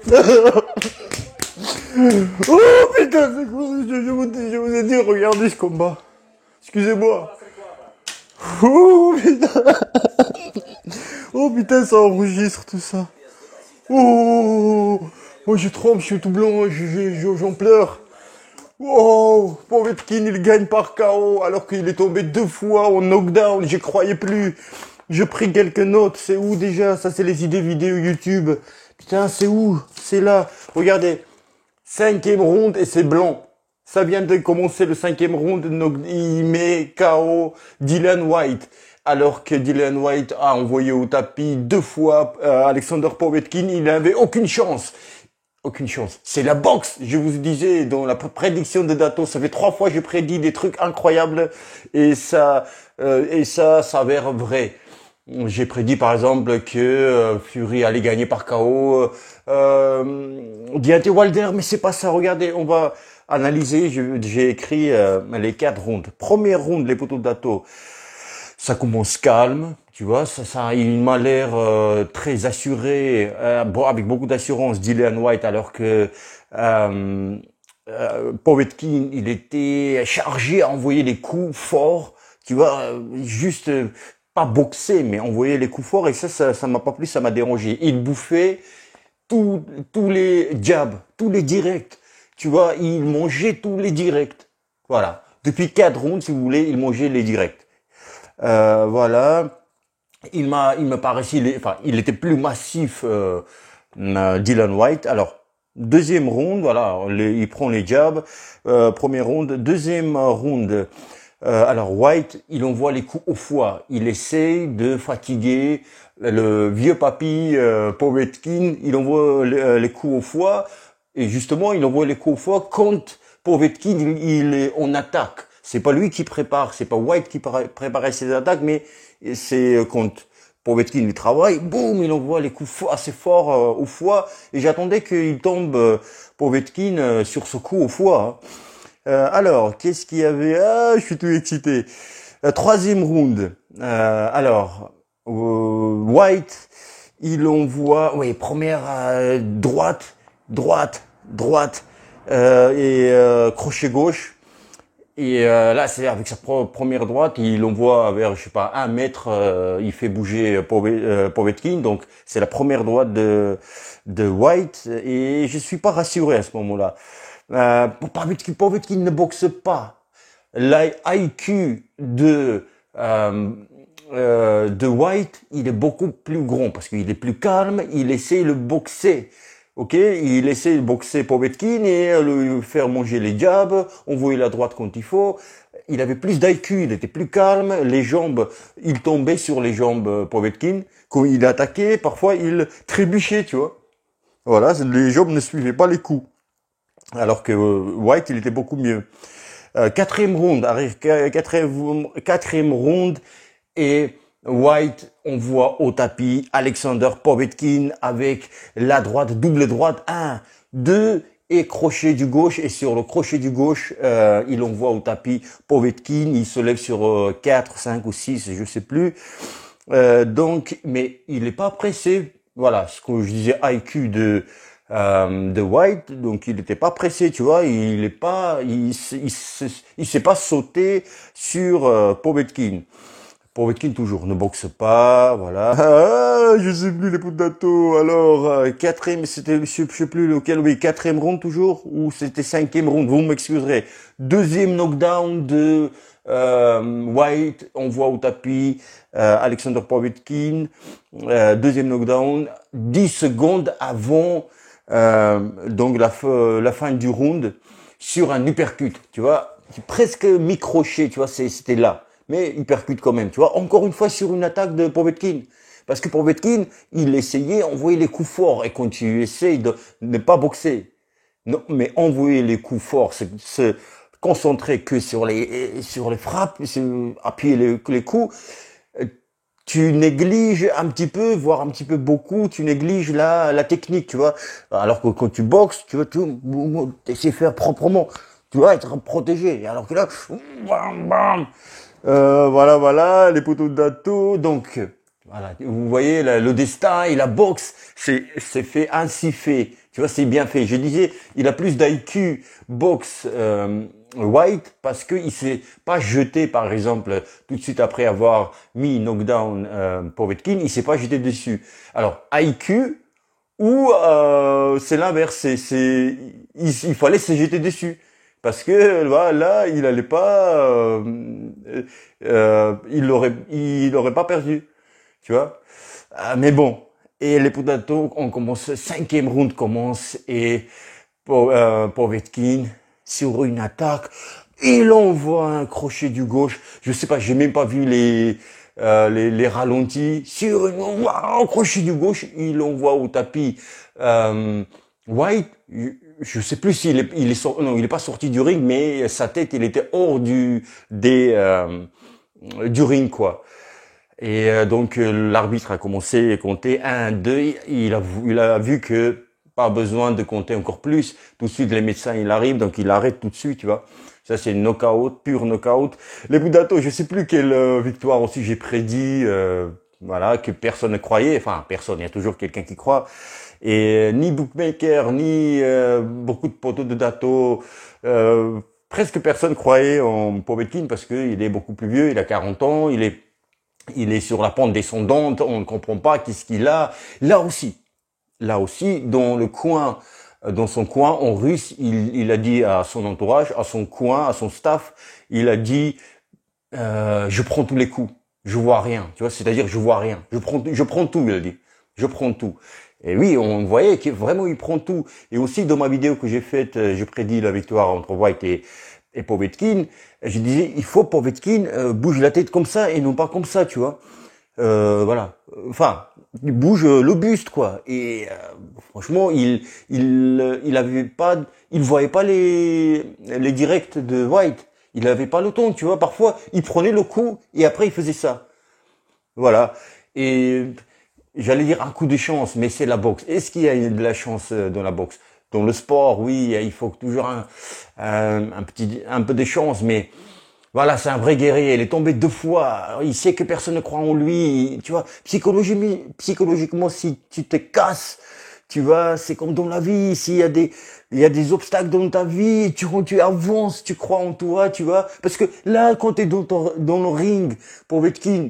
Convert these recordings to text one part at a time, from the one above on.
Oh putain, c'est quoi? Je vous ai dit, regardez ce combat. Excusez-moi. Oh putain. Oh putain, ça enregistre tout ça. Oh, oh je tremble, je suis tout blanc, j'en pleure. Oh, Povetkin, il gagne par KO alors qu'il est tombé 2 fois en knockdown, j'y croyais plus. Je pris quelques notes, c'est où déjà? Ça c'est les idées vidéo YouTube. Putain, c'est où? C'est là. Regardez, 5e round et c'est blanc. Ça vient de commencer le 5e round, il met KO Dillian Whyte. Alors que Dillian Whyte a envoyé au tapis 2 fois Alexander Povetkin, il n'avait aucune chance. Aucune chance. C'est la boxe. Je vous disais dans la prédiction de Dato, ça fait 3 fois que je prédis des trucs incroyables et ça s'avère vrai. J'ai prédit par exemple que Fury allait gagner par KO. Deontay Wilder, mais c'est pas ça. Regardez, on va analyser. J'ai écrit les 4 rounds. Premier round, les poteaux de Dato. Ça commence calme, tu vois, il m'a l'air très assuré, avec beaucoup d'assurance, Dillian Whyte, alors que Povetkin, il était chargé à envoyer les coups forts, tu vois, juste pas boxer, mais envoyer les coups forts, et ça m'a pas plu, ça m'a dérangé. Il bouffait tous les jabs, tous les directs, tu vois, il mangeait tous les directs, voilà. Depuis 4 rounds, si vous voulez, il mangeait les directs. Voilà, il me paraissait, il était plus massif, Dillian Whyte. Alors, deuxième round, voilà, il prend les jabs, premier round, deuxième round. Alors Whyte, il envoie les coups au foie. Il essaye de fatiguer le vieux papy Povetkin. Il envoie les coups au foie et justement, il envoie les coups au foie quand Povetkin il est en attaque. C'est pas lui qui prépare, c'est pas Whyte qui préparait ses attaques, mais c'est quand Povetkin il travaille, boum, il envoie les coups assez forts au foie. Et j'attendais qu'il tombe Povetkin sur ce coup au foie. Alors, qu'est-ce qu'il y avait? Ah, je suis tout excité. Troisième round. Alors, Whyte, il envoie, oui, première droite, et crochet gauche. Et là, c'est avec sa première droite, il envoie vers, je sais pas, 1 mètre, il fait bouger Povetkin. Donc, c'est la première droite de Whyte. Et je suis pas rassuré à ce moment-là. Povetkin ne boxe pas. L'IQ de Whyte, il est beaucoup plus grand parce qu'il est plus calme. Il essaie de le boxer. Ok, il essaie de boxer Povetkin et lui faire manger les jabs, envoyer la droite quand il faut. Il avait plus d'IQ, il était plus calme. Les jambes, il tombait sur les jambes Povetkin. Quand il attaquait, parfois il trébuchait, tu vois. Voilà, les jambes ne suivaient pas les coups. Alors que Whyte, il était beaucoup mieux. Quatrième round, quatrième round, et Whyte envoie au tapis Alexander Povetkin avec la droite, double droite, 1, 2, et crochet du gauche. Et sur le crochet du gauche, il envoie au tapis Povetkin. Il se lève sur 4, 5 ou 6, je sais plus. Donc, mais il n'est pas pressé. Voilà, ce que je disais, IQ de Whyte, donc il n'était pas pressé, tu vois, il s'est pas sauté sur Povetkin. Povetkin toujours ne boxe pas, voilà. Ah, je sais plus les potatos. Alors quatrième, c'était, je sais plus lequel, oui, quatrième round toujours, ou c'était 5e round, vous m'excuserez. Deuxième knockdown de Whyte, on voit au tapis Alexander Povetkin. Deuxième knockdown, 10 secondes avant donc la fin du round, sur un uppercut, tu vois, presque mi-crochet, tu vois, c'était là. Mais il percute quand même, tu vois. Encore une fois sur une attaque de Povetkin. Parce que Povetkin, il essayait d'envoyer les coups forts. Et quand tu essayes de ne pas boxer, non, mais envoyer les coups forts, se concentrer que sur les frappes, appuyer les coups, tu négliges un petit peu, voire un petit peu beaucoup, tu négliges la technique, tu vois. Alors que quand tu boxes, tu vois, tu essaies de faire proprement. Tu vas être protégé. Alors que là, bam, bam. Voilà, les poteaux de Dato. Donc, voilà, vous voyez, le destin et la boxe, c'est fait ainsi fait. Tu vois, c'est bien fait. Je disais, il a plus d'IQ boxe White parce que il s'est pas jeté, par exemple, tout de suite après avoir mis knockdown Povetkin, il s'est pas jeté dessus. Alors IQ ou c'est l'inverse, il fallait se jeter dessus parce que voilà, il allait pas, il aurait pas perdu, tu vois. Mais bon. Et les Potato, on commence, cinquième round commence et Povetkin, sur une attaque, il envoie un crochet du gauche. Je sais pas, j'ai même pas vu les ralentis. Sur un crochet du gauche, il envoie au tapis. White, je sais plus s'il est, non, il est pas sorti du ring, mais sa tête, il était hors du ring, quoi. Et donc l'arbitre a commencé à compter 1, 2, il a vu que pas besoin de compter encore plus. Tout de suite les médecins il arrive, donc il arrête tout de suite, tu vois. Ça c'est knockout, pur knockout. Les Budato, je sais plus quelle victoire aussi j'ai prédit, voilà, que personne ne croyait. Enfin personne, il y a toujours quelqu'un qui croit. Et ni bookmaker, ni beaucoup de poteaux de Dato, presque personne croyait en Povetkin parce que il est beaucoup plus vieux, il a 40 ans, il est sur la pente descendante, on ne comprend pas qu'est-ce qu'il a. Là aussi, dans le coin, dans son coin, en russe, il a dit à son entourage, à son coin, à son staff, il a dit, je prends tous les coups, je vois rien, tu vois, c'est-à-dire je vois rien, je prends tout, il a dit, je prends tout. Et oui, on voyait que vraiment il prend tout. Et aussi dans ma vidéo que j'ai faite, je prédis la victoire entre White et Povetkin, je disais, il faut Povetkin bouge la tête comme ça et non pas comme ça, tu vois. Voilà. Enfin, il bouge le buste, quoi. Et franchement, il avait pas, il voyait pas les directs de White. Il avait pas le temps, tu vois. Parfois, il prenait le coup et après il faisait ça. Voilà. Et j'allais dire un coup de chance, mais c'est la boxe. Est-ce qu'il y a de la chance dans la boxe? Dans le sport, oui, il faut toujours un peu de chance, mais voilà, c'est un vrai guerrier. Il est tombé 2 fois. Alors, il sait que personne ne croit en lui. Tu vois, psychologiquement, si tu te casses, tu vois, c'est comme dans la vie. Il y a des obstacles dans ta vie, tu avances, tu crois en toi, tu vois. Parce que là, quand tu es dans le ring, Povetkin,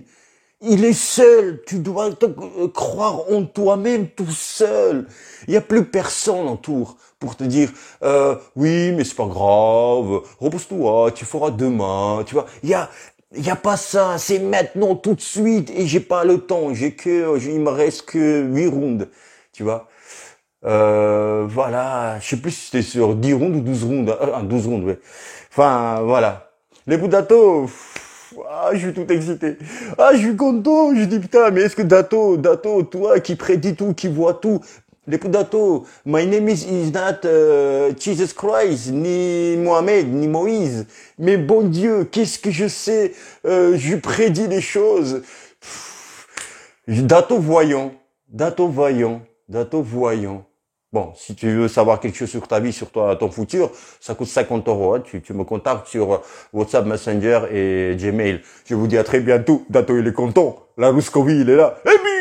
il est seul, tu dois croire en toi-même tout seul. Il n'y a plus personne autour pour te dire oui mais c'est pas grave, repose-toi, tu feras demain, tu vois. Il y a pas ça, c'est maintenant tout de suite et j'ai pas le temps, il me reste que 8 rounds, tu vois. Voilà, je sais plus si c'était sur 10 rounds ou 12 rounds, 12 rounds, ouais. Enfin, voilà. Les Budato, ah, je suis tout excité. Ah, je suis content. Je dis, putain, mais est-ce que Dato, toi qui prédis tout, qui vois tout, les Dato, my name is not Jesus Christ, ni Mohamed, ni Moïse. Mais bon Dieu, qu'est-ce que je sais? Je prédis les choses. Dato voyant, Dato voyant, Dato voyant. Bon, si tu veux savoir quelque chose sur ta vie, sur ton futur, ça coûte 50 €. Hein. Tu me contactes sur WhatsApp, Messenger et Gmail. Je vous dis à très bientôt. Dato, il est content. La Ruscovi, il est là. Et puis